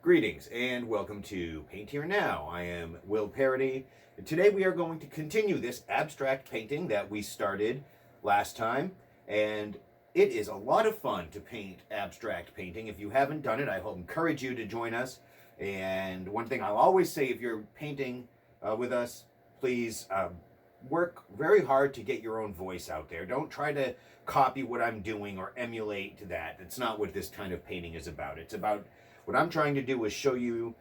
Greetings and welcome to Paint Here Now. I am Will Parody, and today we are going to continue this abstract painting that we started last time. And it is a lot of fun to paint abstract painting. If you haven't done it, I will encourage you to join us. And one thing I'll always say, if you're painting with us, please work very hard to get your own voice out there. Don't try to copy what I'm doing or emulate that. That's not what this kind of painting is about. It's about what I'm trying to do is show you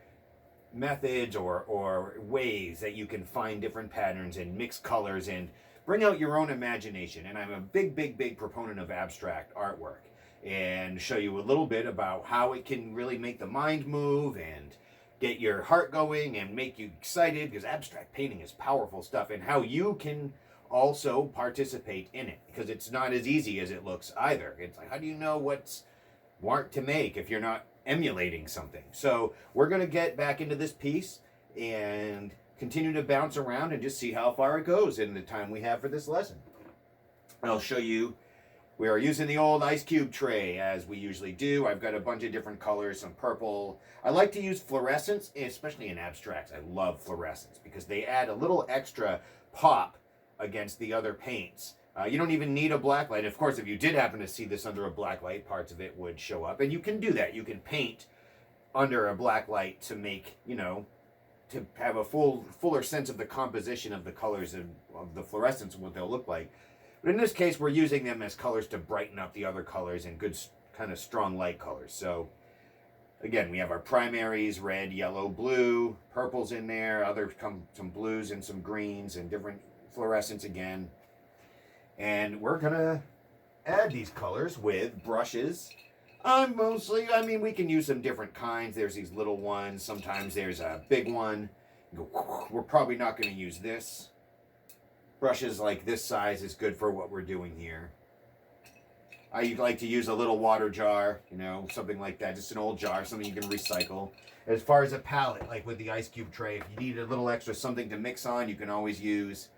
methods or ways that you can find different patterns and mix colors and bring out your own imagination. And I'm a big proponent of abstract artwork, and show you a little bit about how it can really make the mind move and get your heart going and make you excited, because abstract painting is powerful stuff, and how you can also participate in it, because it's not as easy as it looks either. It's like, how do you know what's want to make if you're not emulating something? So we're going to get back into this piece and continue to bounce around and just see how far it goes in the time we have for this lesson. I'll show you. We are using the old ice cube tray as we usually do. I've got a bunch of different colors, some purple. I like to use fluorescents, especially in abstracts. I love fluorescents because they add a little extra pop against the other paints. You don't even need a black light. Of course, if you did happen to see this under a black light, parts of it would show up. And you can do that. You can paint under a black light to make, to have a fuller sense of the composition of the colors of the fluorescents and what they'll look like. But in this case, we're using them as colors to brighten up the other colors and good kind of strong light colors. So again, we have our primaries, red, yellow, blue, purples in there, some blues and some greens and different fluorescents again. And we're gonna add these colors with brushes. We can use some different kinds. There's these little ones. Sometimes there's a big one. We're probably not gonna use this. Brushes like this size is good for what we're doing here. I like to use a little water jar, something like that. Just an old jar, something you can recycle. As far as a palette, like with the ice cube tray, if you need a little extra something to mix on, you can always use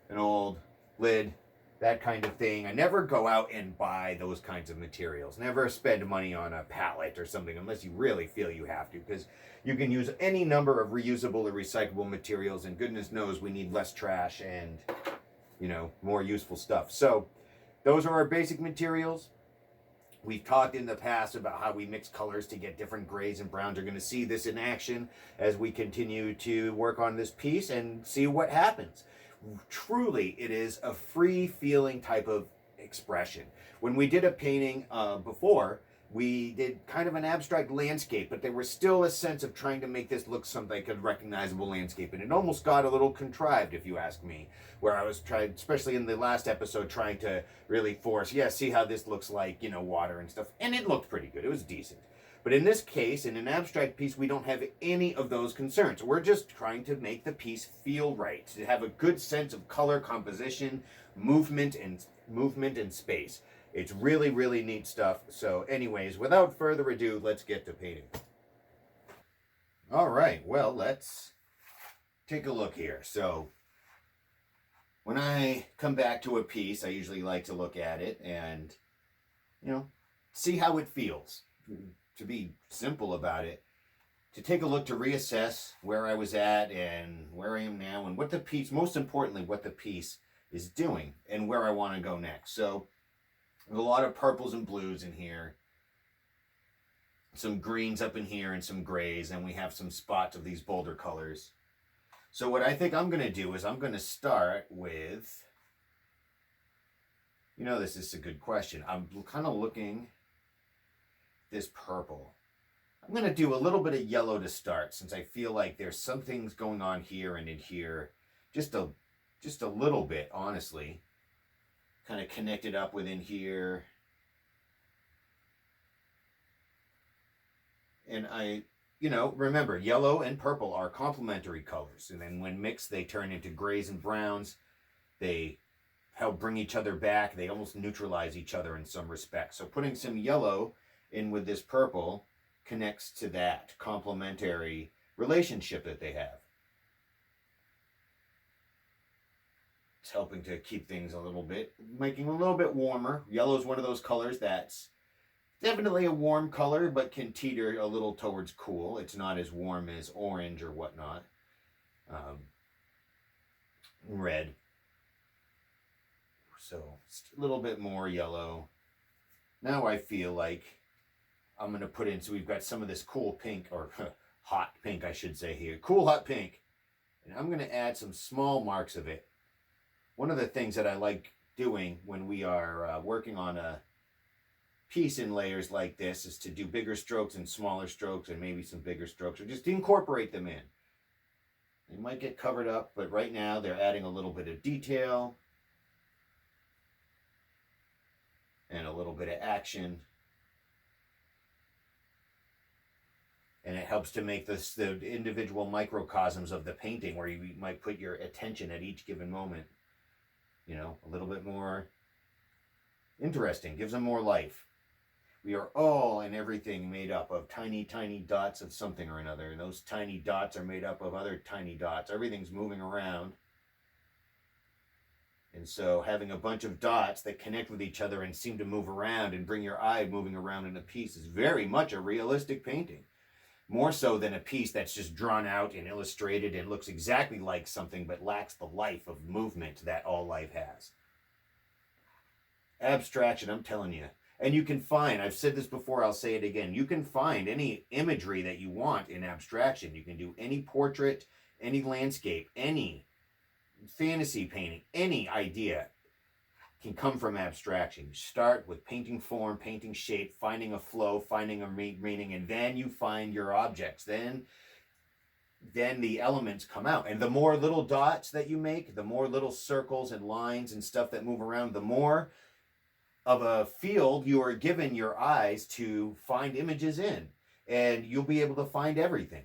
an old lid, that kind of thing. I never go out and buy those kinds of materials. Never spend money on a palette or something unless you really feel you have to, because you can use any number of reusable or recyclable materials, and goodness knows we need less trash and, more useful stuff. So those are our basic materials. We've talked in the past about how we mix colors to get different grays and browns. You're going to see this in action as we continue to work on this piece and see what happens. Truly, it is a free-feeling type of expression. When we did a painting before, we did kind of an abstract landscape, but there was still a sense of trying to make this look something like a recognizable landscape, and it almost got a little contrived, if you ask me, where I was trying, especially in the last episode, trying to really force, see how this looks like, water and stuff, and it looked pretty good. It was decent. But in this case, in an abstract piece, we don't have any of those concerns. We're just trying to make the piece feel right, to have a good sense of color composition, movement and space. It's really, really neat stuff. So anyways, without further ado, let's get to painting. All right, well, let's take a look here. So when I come back to a piece, I usually like to look at it and, see how it feels. To be simple about it, to take a look, to reassess where I was at and where I am now, and what the piece, most importantly, what the piece is doing and where I want to go next. So there's a lot of purples and blues in here, some greens up in here and some grays, and we have some spots of these bolder colors. So what I think I'm going to do is I'm going to start with, this is a good question. I'm kind of looking this purple. I'm going to do a little bit of yellow to start, since I feel like there's some things going on here and in here, just a little bit, honestly, kind of connected up within here. And remember, yellow and purple are complementary colors, and then when mixed, they turn into grays and browns. They help bring each other back. They almost neutralize each other in some respects. So putting some yellow in with this purple connects to that complementary relationship that they have. It's helping to keep things making a little bit warmer. Yellow is one of those colors that's Definitely a warm color, but can teeter a little towards cool. It's not as warm as orange or whatnot. Red. So a little bit more yellow. Now I feel like I'm going to put in, so we've got some of this cool pink, or hot pink, I should say here. Cool hot pink. And I'm going to add some small marks of it. One of the things that I like doing when we are working on a piece in layers like this is to do bigger strokes and smaller strokes and maybe some bigger strokes, or just incorporate them in. They might get covered up, but right now they're adding a little bit of detail and a little bit of action. And it helps to make this the individual microcosms of the painting where you might put your attention at each given moment, you know, a little bit more interesting, gives them more life. We are all and everything made up of tiny, tiny dots of something or another. And those tiny dots are made up of other tiny dots. Everything's moving around. And so having a bunch of dots that connect with each other and seem to move around and bring your eye moving around in a piece is very much a realistic painting. More so than a piece that's just drawn out and illustrated and looks exactly like something but lacks the life of movement that all life has. Abstraction, I'm telling you. And you can find, I've said this before, I'll say it again, you can find any imagery that you want in abstraction. You can do any portrait, any landscape, any fantasy painting, any idea can come from abstraction. You start with painting form, painting shape, finding a flow, finding a meaning, and then you find your objects. Then the elements come out. And the more little dots that you make, the more little circles and lines and stuff that move around, the more of a field you are given your eyes to find images in. And you'll be able to find everything.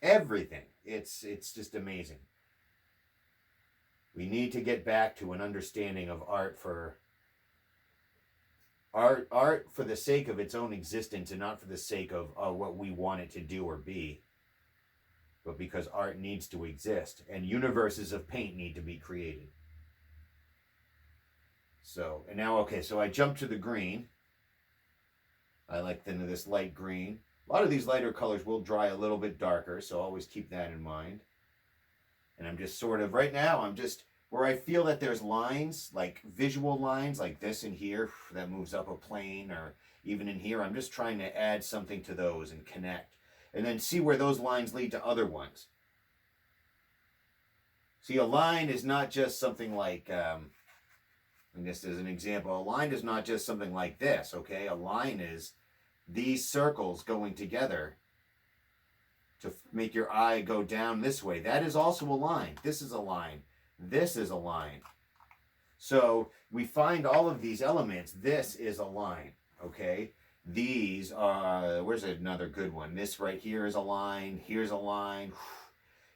Everything. It's just amazing. We need to get back to an understanding of art for the sake of its own existence and not for the sake of what we want it to do or be, but because art needs to exist and universes of paint need to be created. So, and now, okay, so I jump to the green. I like this light green. A lot of these lighter colors will dry a little bit darker, so always keep that in mind. And I'm just sort of, right now, I'm just, where I feel that there's lines, like visual lines, like this in here, that moves up a plane, or even in here, I'm just trying to add something to those and connect. And then see where those lines lead to other ones. See, a line is not just something like, and just as an example, a line is not just something like this, okay? A line is these circles going together to make your eye go down this way. That is also a line. This is a line. This is a line. So we find all of these elements. This is a line, okay? These are, where's another good one? This right here is a line. Here's a line.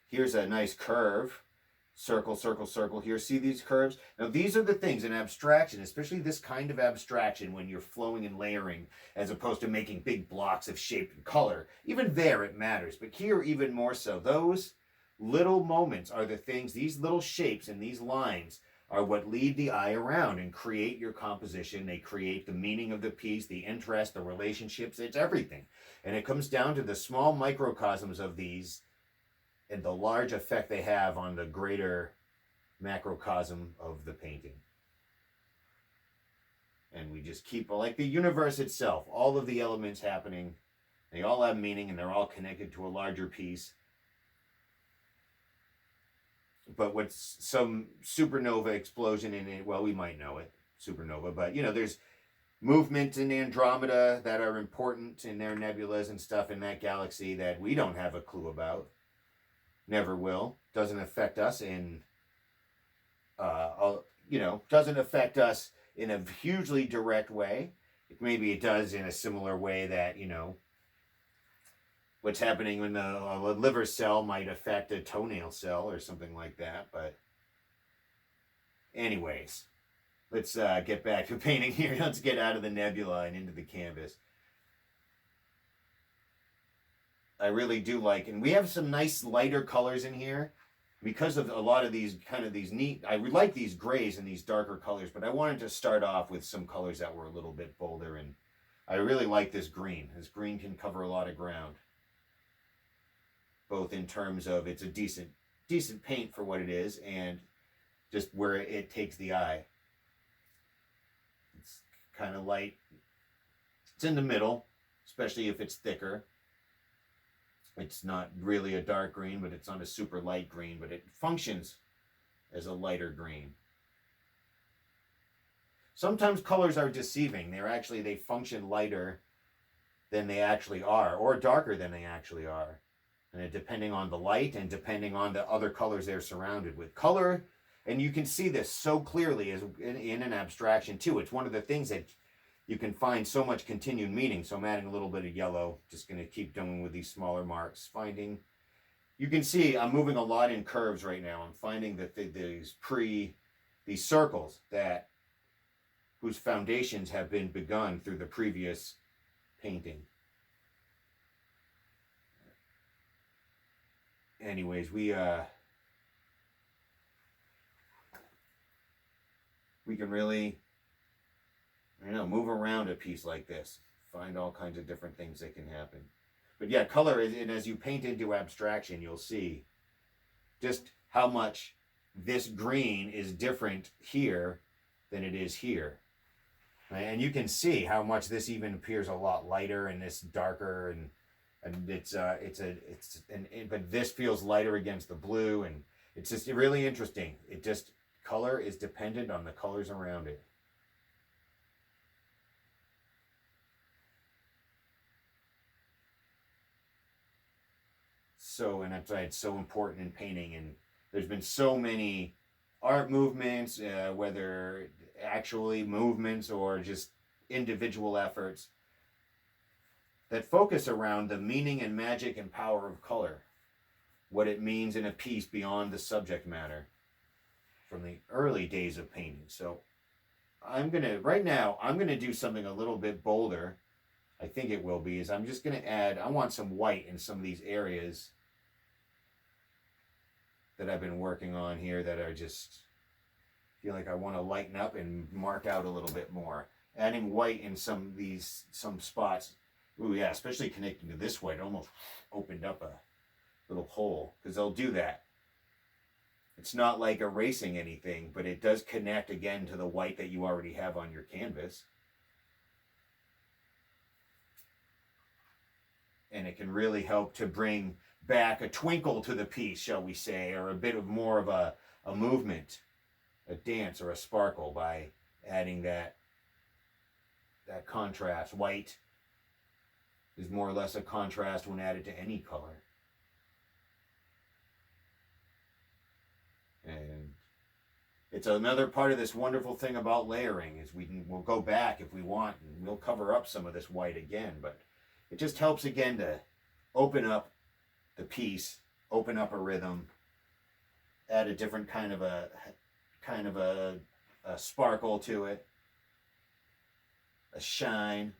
Here's a nice curve. Circle, circle, circle here. See these curves? Now these are the things in abstraction, especially this kind of abstraction when you're flowing and layering as opposed to making big blocks of shape and color. Even there it matters, but here even more so. Those little moments are the things, these little shapes and these lines are what lead the eye around and create your composition. They create the meaning of the piece, the interest, the relationships, it's everything. And it comes down to the small microcosms of these and the large effect they have on the greater macrocosm of the painting. And we just keep, like the universe itself, all of the elements happening, they all have meaning and they're all connected to a larger piece. But what's some supernova explosion in it, well, we might know it, supernova, but you know, there's movement in Andromeda that are important in their nebulas and stuff in that galaxy that we don't have a clue about. Never will. Doesn't affect us in, doesn't affect us in a hugely direct way. Maybe it does in a similar way that, what's happening when a liver cell might affect a toenail cell or something like that. But anyways, let's get back to painting here. Let's get out of the nebula and into the canvas. I really do like, and we have some nice lighter colors in here because of a lot of these neat, I would like these grays and these darker colors, but I wanted to start off with some colors that were a little bit bolder and I really like this green. This green can cover a lot of ground, both in terms of it's a decent paint for what it is and just where it takes the eye. It's kind of light. It's in the middle, especially if it's thicker. It's not really a dark green, but it's not a super light green, but it functions as a lighter green. Sometimes colors are deceiving. They function lighter than they actually are, or darker than they actually are. And depending on the light and depending on the other colors they're surrounded with. Color, and you can see this so clearly as in an abstraction too. It's one of the things that you can find so much continued meaning. So I'm adding a little bit of yellow, just going to keep doing with these smaller marks. You can see I'm moving a lot in curves right now. I'm finding that these circles whose foundations have been begun through the previous painting. Anyways, we can really, move around a piece like this. Find all kinds of different things that can happen. But yeah, color, and as you paint into abstraction, you'll see just how much this green is different here than it is here. And you can see how much this even appears a lot lighter and this darker, and but this feels lighter against the blue, and it's just really interesting. Color is dependent on the colors around it. And that's why it's so important in painting. And there's been so many art movements, whether actually movements or just individual efforts, that focus around the meaning and magic and power of color, what it means in a piece beyond the subject matter from the early days of painting. So right now I'm gonna do something a little bit bolder. I think it will be, is I'm just gonna I want some white in some of these areas that I've been working on here that are just feel like I want to lighten up and mark out a little bit more. Adding white in some spots. Ooh, yeah, especially connecting to this white. It almost opened up a little hole, because they'll do that. It's not like erasing anything, but it does connect again to the white that you already have on your canvas. And it can really help to bring back a twinkle to the piece, shall we say, or a bit of more of a movement, a dance, or a sparkle by adding that contrast. White is more or less a contrast when added to any color. And it's another part of this wonderful thing about layering, is we'll go back if we want, and we'll cover up some of this white again, but it just helps again to open up the piece, open up a rhythm, add a different kind of a sparkle to it, a shine.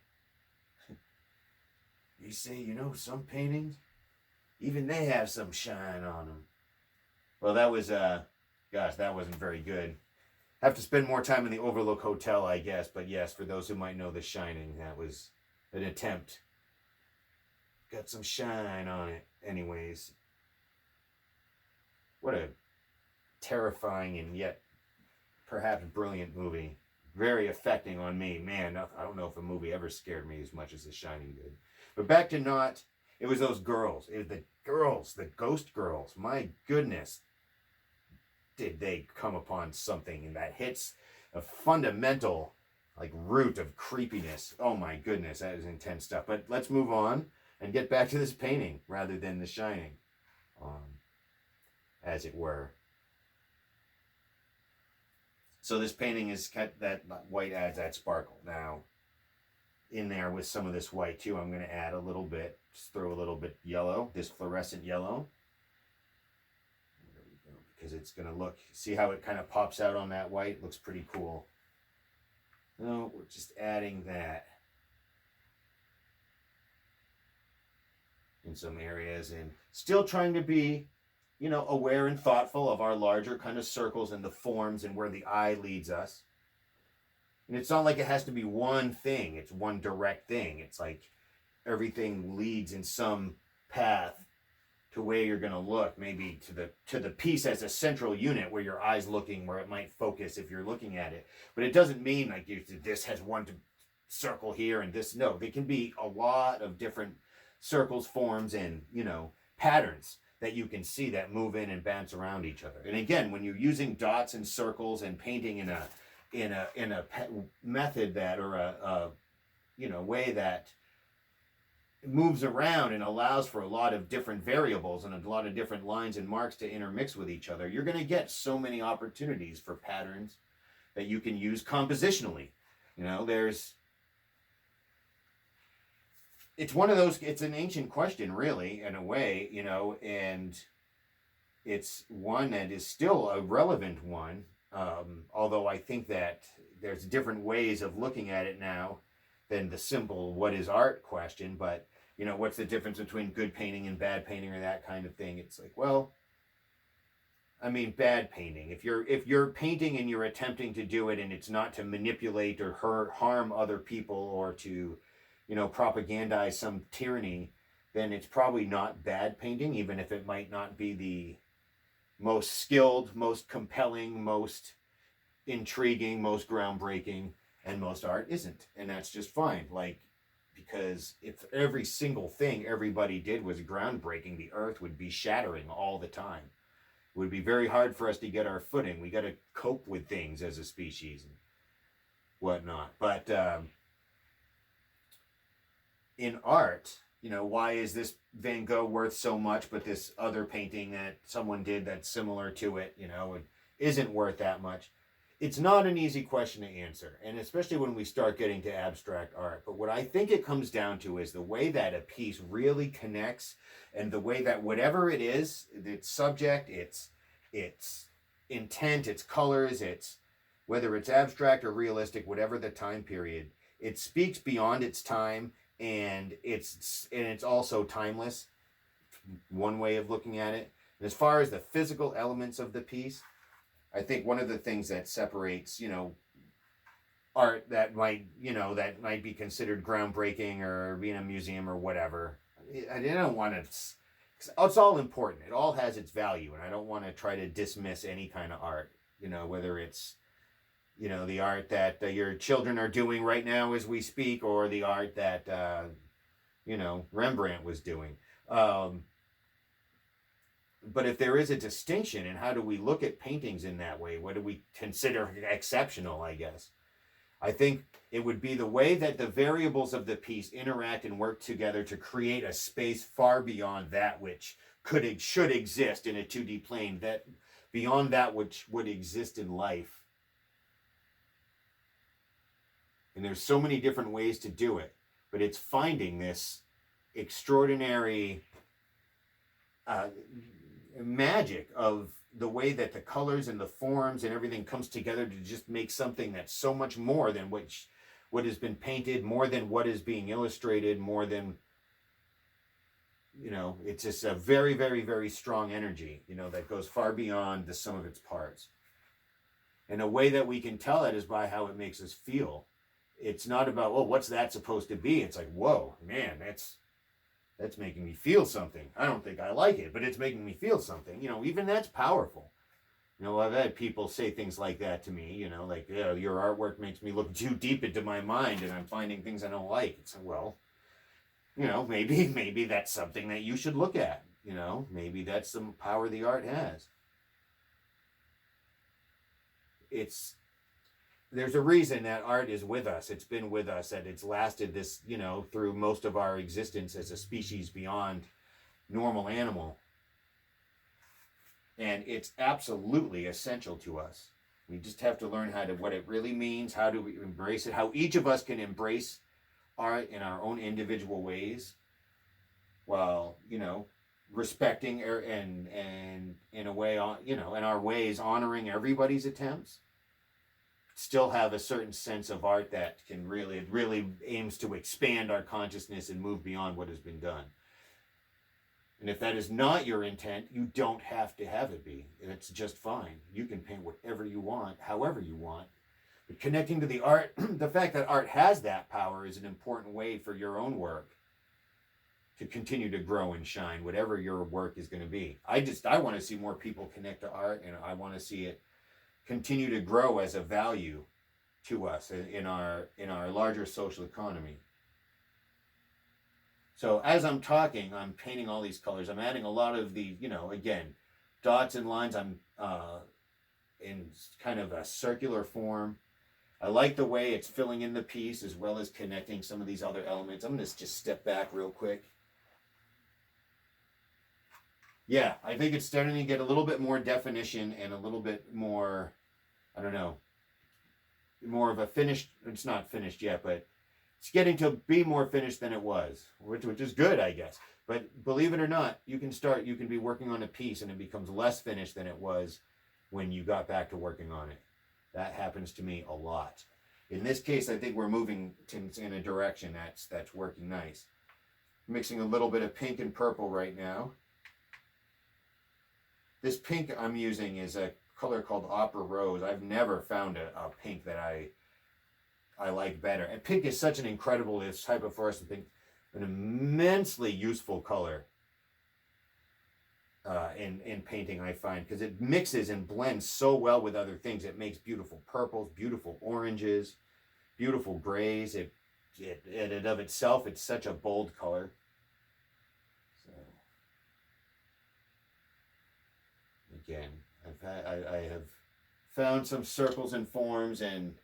You see, some paintings, even they have some shine on them. Well, that was, gosh, that wasn't very good. Have to spend more time in the Overlook Hotel, I guess. But yes, for those who might know The Shining, that was an attempt. Got some shine on it. Anyways, what a terrifying and yet perhaps brilliant movie. Very affecting on me. Man, I don't know if a movie ever scared me as much as The Shining did. But back to it was those girls. It was the ghost girls. My goodness. Did they come upon something that hits a fundamental root of creepiness. Oh my goodness, that is intense stuff. But let's move on and get back to this painting rather than The Shining, as it were. So this painting is that white adds that sparkle. Now, in there with some of this white too, I'm going to add a little bit, just throw a little bit yellow, this fluorescent yellow. There we go, because it's going to see how it kind of pops out on that white? Looks pretty cool. No, we're just adding that in some areas, and still trying to be, aware and thoughtful of our larger kind of circles and the forms and where the eye leads us. And it's not like it has to be one thing. It's one direct thing. It's like everything leads in some path to where you're going to look, maybe to the piece as a central unit where your eyes looking, where it might focus if you're looking at it. But it doesn't mean like this has one circle here and this. No, they can be a lot of different circles, forms, and patterns that you can see that move in and bounce around each other. And again, when you're using dots and circles and painting in a method that, or a way that moves around and allows for a lot of different variables and a lot of different lines and marks to intermix with each other, you're going to get so many opportunities for patterns that you can use compositionally. It's one of those, it's an ancient question really, in a way, and it's one that is still a relevant one, although I think that there's different ways of looking at it now than the simple what is art question. But what's the difference between good painting and bad painting, or that kind of thing? It's like, well, I mean, bad painting, if you're painting and you're attempting to do it and it's not to manipulate or harm other people or to propagandize some tyranny, then it's probably not bad painting, even if it might not be the most skilled, most compelling, most intriguing, most groundbreaking, and most art isn't. And that's just fine. Because if every single thing everybody did was groundbreaking, the earth would be shattering all the time. It would be very hard for us to get our footing. We got to cope with things as a species and whatnot. But in art, why is this Van Gogh worth so much, but this other painting that someone did that's similar to it, isn't worth that much? It's not an easy question to answer, and especially when we start getting to abstract art. But what I think it comes down to is the way that a piece really connects, and the way that whatever it is, its subject, its intent, its colors, its whether it's abstract or realistic, whatever the time period, it speaks beyond its time, and it's also timeless. One way of looking at it. And as far as the physical elements of the piece, I think one of the things that separates, art that might be considered groundbreaking or be in a museum or whatever. I don't want to. It's all important. It all has its value, and I don't want to try to dismiss any kind of art. Whether it's, the art that your children are doing right now as we speak, or the art that Rembrandt was doing. But if there is a distinction, and how do we look at paintings in that way? What do we consider exceptional, I guess? I think it would be the way that the variables of the piece interact and work together to create a space far beyond that which should exist in a 2D plane, that beyond that which would exist in life. And there's so many different ways to do it, but it's finding this extraordinary magic of the way that the colors and the forms and everything comes together to just make something that's so much more than what has been painted, more than what is being illustrated, more than, it's just a very, very, very strong energy, that goes far beyond the sum of its parts. And a way that we can tell that is by how it makes us feel. It's not about, oh, what's that supposed to be? It's like, whoa, man, that's making me feel something. I don't think I like it, but it's making me feel something. Even that's powerful. I've had people say things like that to me, like, yeah, your artwork makes me look too deep into my mind and I'm finding things I don't like. It's like, well, maybe that's something that you should look at. Maybe that's the power the art has. There's a reason that art is with us. It's been with us, and it's lasted this, through most of our existence as a species beyond normal animal. And it's absolutely essential to us. We just have to learn what it really means, how do we embrace it, how each of us can embrace art in our own individual ways, while, respecting and in a way, in our ways, honoring everybody's attempts. Still have a certain sense of art that can really aims to expand our consciousness and move beyond what has been done. And if that is not your intent, you don't have to have it be. It's just fine. You can paint whatever you want, however you want. But connecting to the art, the fact that art has that power is an important way for your own work to continue to grow and shine, whatever your work is going to be. I want to see more people connect to art, and I want to see it continue to grow as a value to us in our larger social economy. So as I'm talking, I'm painting all these colors. I'm adding a lot of the, again, dots and lines. I'm in kind of a circular form. I like the way it's filling in the piece as well as connecting some of these other elements. I'm going to just step back real quick. Yeah, I think it's starting to get a little bit more definition and a little bit more, I don't know, more of a finished, it's not finished yet, but it's getting to be more finished than it was, which is good, I guess. But believe it or not, you can be working on a piece and it becomes less finished than it was when you got back to working on it. That happens to me a lot. In this case, I think we're moving in a direction that's working nice. Mixing a little bit of pink and purple right now. This pink I'm using is a color called Opera Rose. I've never found a pink that I like better. And pink is such an incredible, this type of fluorescent pink, an immensely useful color in painting, I find, because it mixes and blends so well with other things. It makes beautiful purples, beautiful oranges, beautiful grays. It of itself, it's such a bold color. Again, I have found some circles and forms, and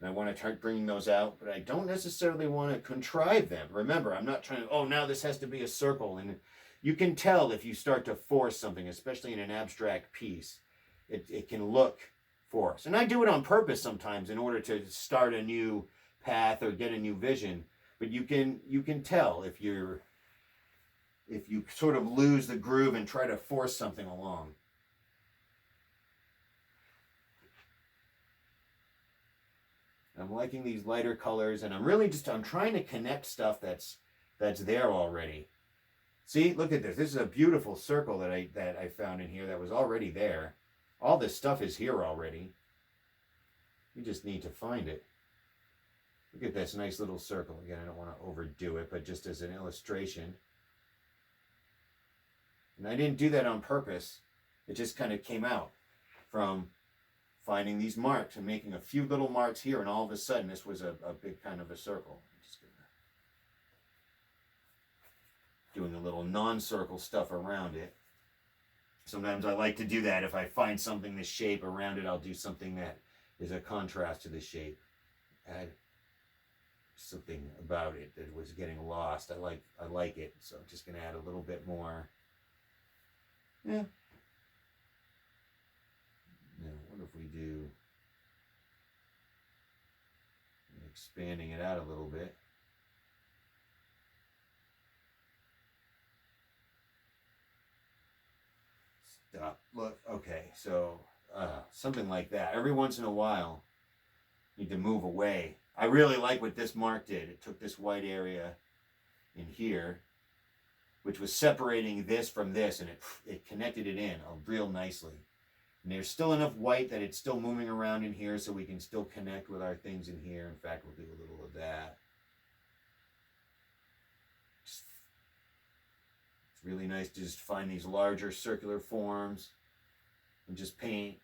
I want to try bringing those out, but I don't necessarily want to contrive them. Remember, I'm not trying to, oh, now this has to be a circle. And you can tell if you start to force something, especially in an abstract piece, it can look forced. And I do it on purpose sometimes in order to start a new path or get a new vision. But you can tell if you sort of lose the groove and try to force something along. I'm liking these lighter colors, and I'm trying to connect stuff that's there already. See, look at this. This is a beautiful circle that I found in here that was already there. All this stuff is here already. You just need to find it. Look at this nice little circle. Again, I don't want to overdo it, but just as an illustration. And I didn't do that on purpose. It just kind of came out from finding these marks and making a few little marks here, and all of a sudden this was a big kind of a circle. Just doing a little non-circle stuff around it. Sometimes I like to do that. If I find something this shape around it, I'll do something that is a contrast to the shape. Add something about it that was getting lost. I like it, so I'm just going to add a little bit more. Yeah. Now, what if we do expanding it out a little bit? Stop. Look. Okay. So something like that. Every once in a while, you need to move away. I really like what this mark did. It took this white area in here, which was separating this from this, and it connected it in real nicely. And there's still enough white that it's still moving around in here, so we can still connect with our things in here. In fact, we'll do a little of that. It's really nice to just find these larger circular forms and just paint,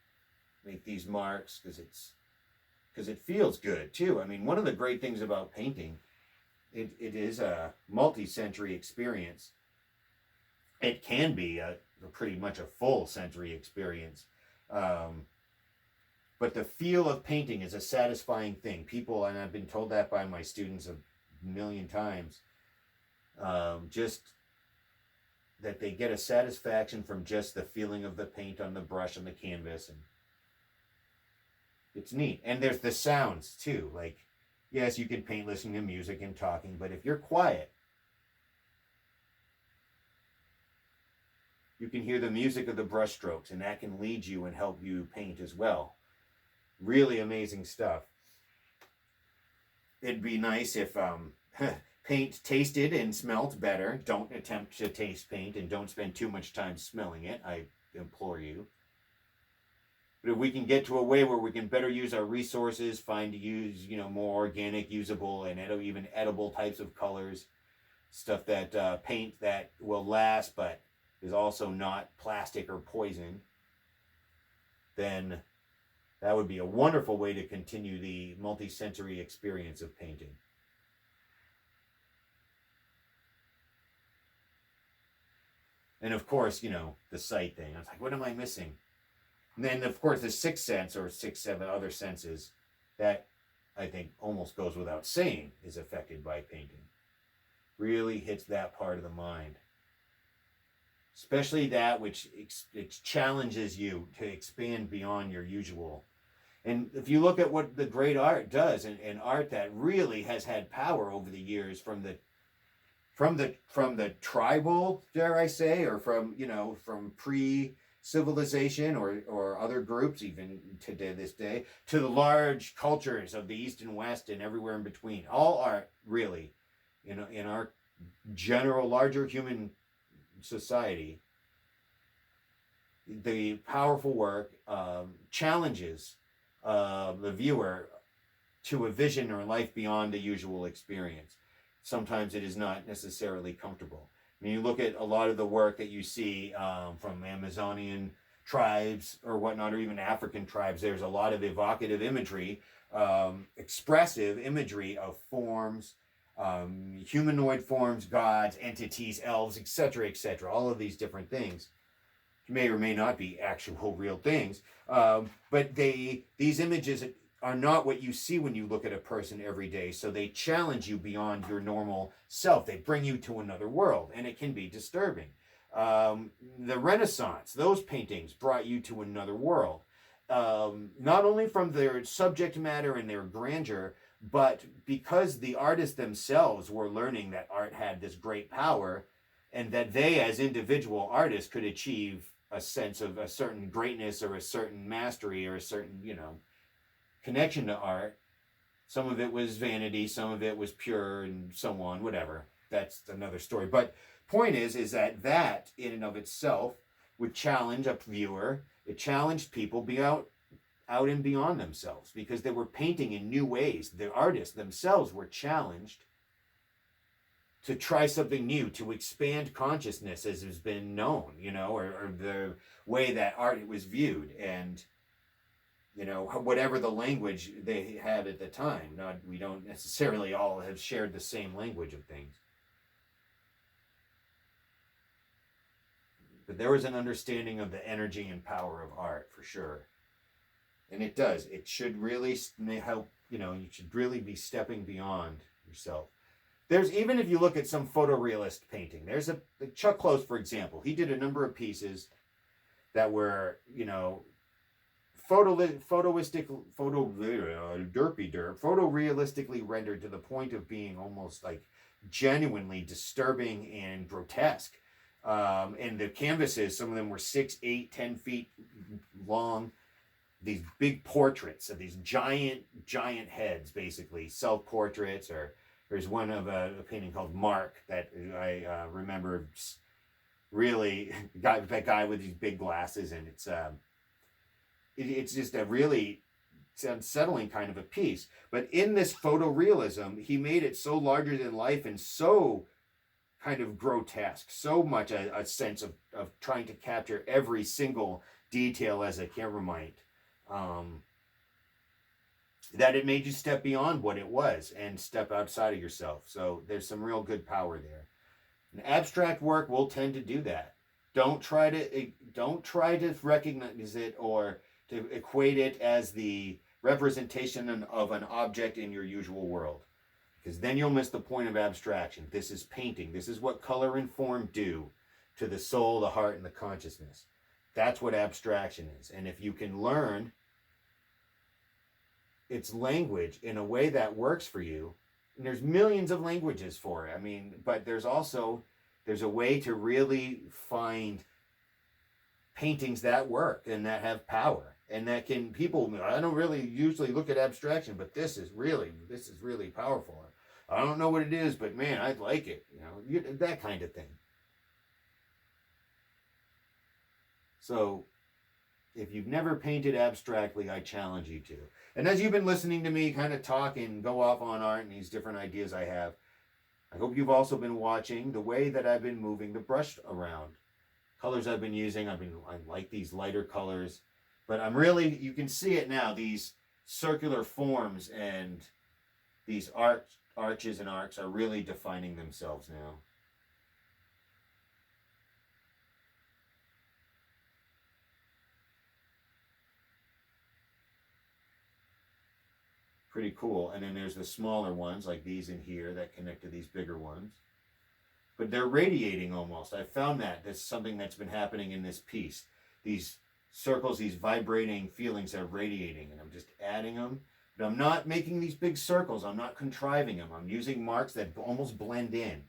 make these marks, because it feels good too. I mean, one of the great things about painting, it is a multi-sensory experience. It can be a pretty much a full sensory experience. But the feel of painting is a satisfying thing. People, and I've been told that by my students a million times, just that they get a satisfaction from just the feeling of the paint on the brush on the canvas, and it's neat. And there's the sounds too. Like, yes, you can paint listening to music and talking, but if you're quiet, you can hear the music of the brush strokes, and that can lead you and help you paint as well. Really amazing stuff. It'd be nice if paint tasted and smelled better. Don't attempt to taste paint, and don't spend too much time smelling it. I implore you. But if we can get to a way where we can better use our resources, find to use, more organic, usable, and even edible types of colors, stuff that paint that will last but is also not plastic or poison, then that would be a wonderful way to continue the multi-sensory experience of painting. And of course, the sight thing. I was like, what am I missing? And then, of course, the sixth sense, or 6, 7 other senses, that I think almost goes without saying is affected by painting. Really hits that part of the mind. Especially that which challenges you to expand beyond your usual. And if you look at what the great art does, and art that really has had power over the years, from the tribal, dare I say, or from pre-civilization or other groups, even to this day, to the large cultures of the East and West and everywhere in between. All art, really, in our general larger human society, the powerful work challenges the viewer to a vision or life beyond the usual experience. Sometimes it is not necessarily comfortable. I mean, you look at a lot of the work that you see from Amazonian tribes or whatnot, or even African tribes. There's a lot of evocative imagery, expressive imagery of forms, humanoid forms, gods, entities, elves, etc., all of these different things may or may not be actual real things, but these images are not what you see when you look at a person every day. So they challenge you beyond your normal self. They bring you to another world, and it can be disturbing. The Renaissance, those paintings brought you to another world, not only from their subject matter and their grandeur, but because the artists themselves were learning that art had this great power, and that they, as individual artists, could achieve a sense of a certain greatness or a certain mastery or a certain, connection to art. Some of it was vanity, some of it was pure, and so on, whatever. That's another story. But point is that in and of itself would challenge a viewer. It challenged people out and beyond themselves, because they were painting in new ways. The artists themselves were challenged to try something new, to expand consciousness as has been known, or the way that art was viewed, and whatever the language they had at the time. We don't necessarily all have shared the same language of things, but there was an understanding of the energy and power of art for sure. And it should really help, you should really be stepping beyond yourself. There's, even if you look at some photorealist painting, there's Chuck Close, for example. He did a number of pieces that were, photorealistically rendered to the point of being almost like genuinely disturbing and grotesque. And the canvases, some of them were 6, 8, 10 feet long. These big portraits of these giant heads, basically self-portraits. Or there's one of a painting called Mark that I remember really, that guy with these big glasses, and it's just a really unsettling kind of a piece. But in this photorealism, he made it so larger than life and so kind of grotesque, so much a sense of trying to capture every single detail as a camera might, that it made you step beyond what it was and step outside of yourself. So there's some real good power there. And abstract work will tend to do that. Don't try to recognize it or to equate it as the representation of an object in your usual world, because then you'll miss the point of abstraction. This is painting. This is what color and form do to the soul, the heart, and the consciousness. That's what abstraction is. And if you can learn its language in a way that works for you, and there's millions of languages for it, but there's a way to really find paintings that work and that have power, and that can, I don't really usually look at abstraction, but this is really powerful. I don't know what it is, but man, I like it, that kind of thing. So if you've never painted abstractly, I challenge you to. And as you've been listening to me kind of talk and go off on art and these different ideas I have, I hope you've also been watching the way that I've been moving the brush around. Colors I've been using, I like these lighter colors, but I'm really, you can see it now, these circular forms and these arches and arcs are really defining themselves now. Pretty cool. And then there's the smaller ones like these in here that connect to these bigger ones. But they're radiating almost. I found that. That's something that's been happening in this piece. These circles, these vibrating feelings are radiating, and I'm just adding them. But I'm not making these big circles. I'm not contriving them. I'm using marks that almost blend in. And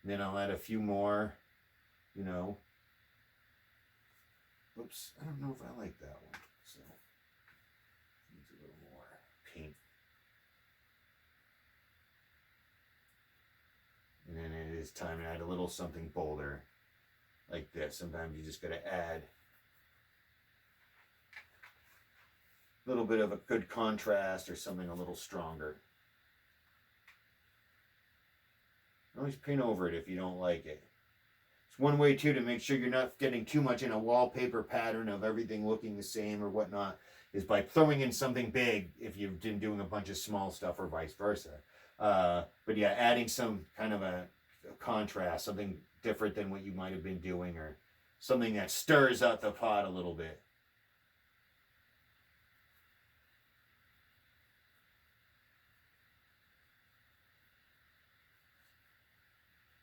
then I'll add a few more, you know. Oops, I don't know if I like that one. So, needs a little more paint. And then it is time to add a little something bolder, like this. Sometimes you just got to add a little bit of a good contrast or something a little stronger. Always paint over it if you don't like it. It's one way too to make sure you're not getting too much in a wallpaper pattern of everything looking the same or whatnot, is by throwing in something big if you've been doing a bunch of small stuff or vice versa. But yeah, adding some kind of a contrast, something different than what you might have been doing, or something that stirs up the pot a little bit.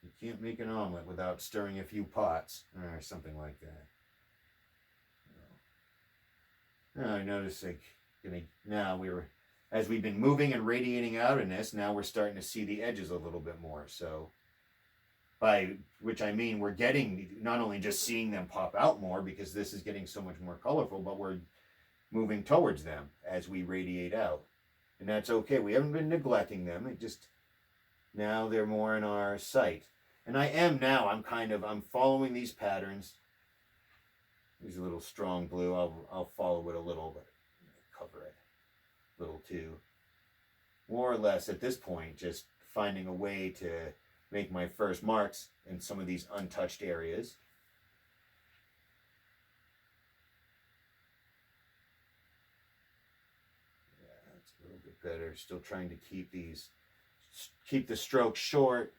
You can't make an omelet without stirring a few pots, or something like that. Now I notice like now as we've been moving and radiating out in this, now we're starting to see the edges a little bit more. So by which I mean we're getting not only just seeing them pop out more because this is getting so much more colorful, but we're moving towards them as we radiate out. And that's okay. We haven't been neglecting them. It just, now they're more in our sight. And I'm following these patterns. There's a little strong blue. I'll follow it a little, but cover it a little too. More or less at this point, just finding a way to make my first marks in some of these untouched areas. Yeah, that's a little bit better. Still trying to keep the strokes short,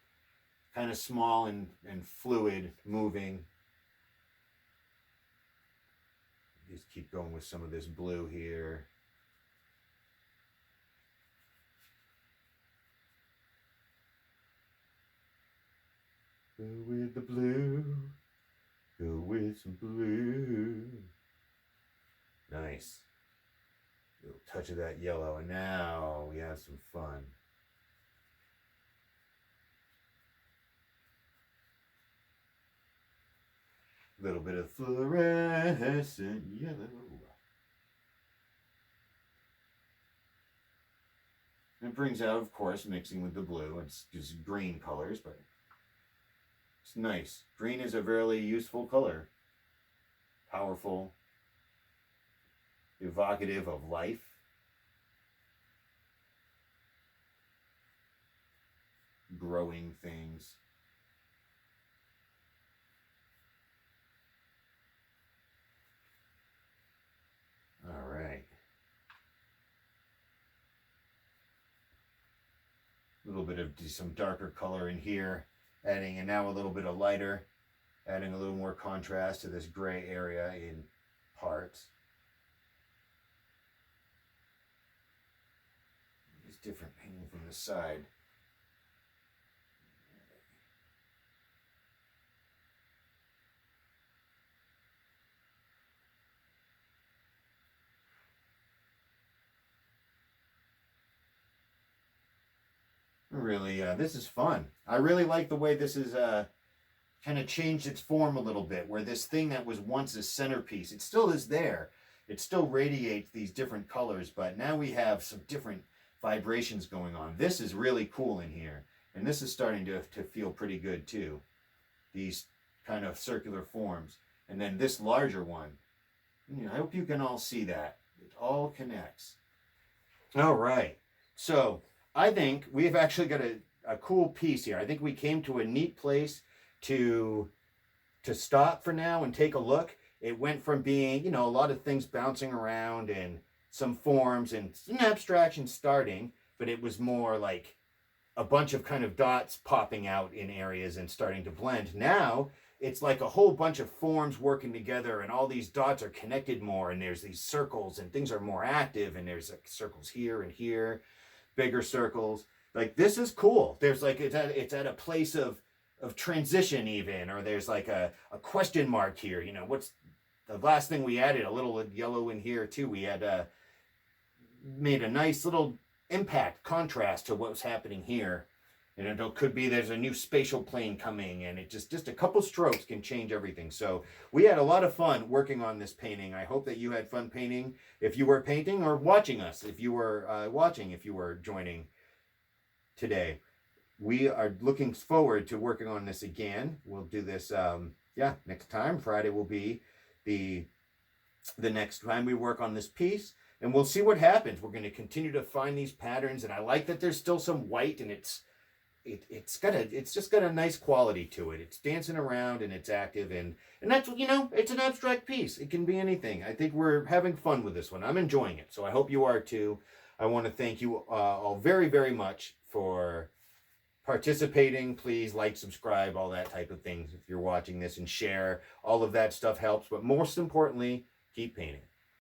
kind of small and fluid, moving. Just keep going with some of this blue here. Go with the blue. Go with some blue. Nice. A little touch of that yellow. And now we have some fun. A little bit of fluorescent yellow. It brings out, of course, mixing with the blue. It's just green colors, but it's nice. Green is a very useful color. Powerful. Evocative of life. Growing things. All right. A little bit of some darker color in here, adding, and now a little bit of lighter, adding a little more contrast to this gray area in parts. It's different painting from the side. Really, this is fun. I really like the way this is kind of changed its form a little bit, where this thing that was once a centerpiece, it still is there. It still radiates these different colors, but now we have some different vibrations going on. This is really cool in here, and this is starting to feel pretty good too. These kind of circular forms, and then this larger one. I hope you can all see that. It all connects. All right. So I think we've actually got a cool piece here. I think we came to a neat place to stop for now and take a look. It went from being, a lot of things bouncing around and some forms and some abstraction starting, but it was more like a bunch of kind of dots popping out in areas and starting to blend. Now it's like a whole bunch of forms working together and all these dots are connected more and there's these circles and things are more active and there's like circles here and here, bigger circles. Like this is cool. There's like it's at a place of transition even, or there's like a question mark here. What's the last thing we added? A little yellow in here too. We had made a nice little impact contrast to what's happening here. And it could be there's a new spatial plane coming, and it just a couple strokes can change everything. So we had a lot of fun working on this painting. I hope that you had fun painting if you were painting, or watching us if you were watching, if you were joining today. We are looking forward to working on this again. We'll do this next time. Friday will be the next time we work on this piece, and we'll see what happens. We're going to continue to find these patterns, and I like that there's still some white, and it's just got a nice quality to it. It's dancing around and it's active, and that's, it's an abstract piece. It can be anything. I think we're having fun with this one. I'm enjoying it, so I hope you are too. I want to thank you all very, very much for participating. Please like, subscribe, all that type of things if you're watching this, and share. All of that stuff helps, but most importantly, keep painting.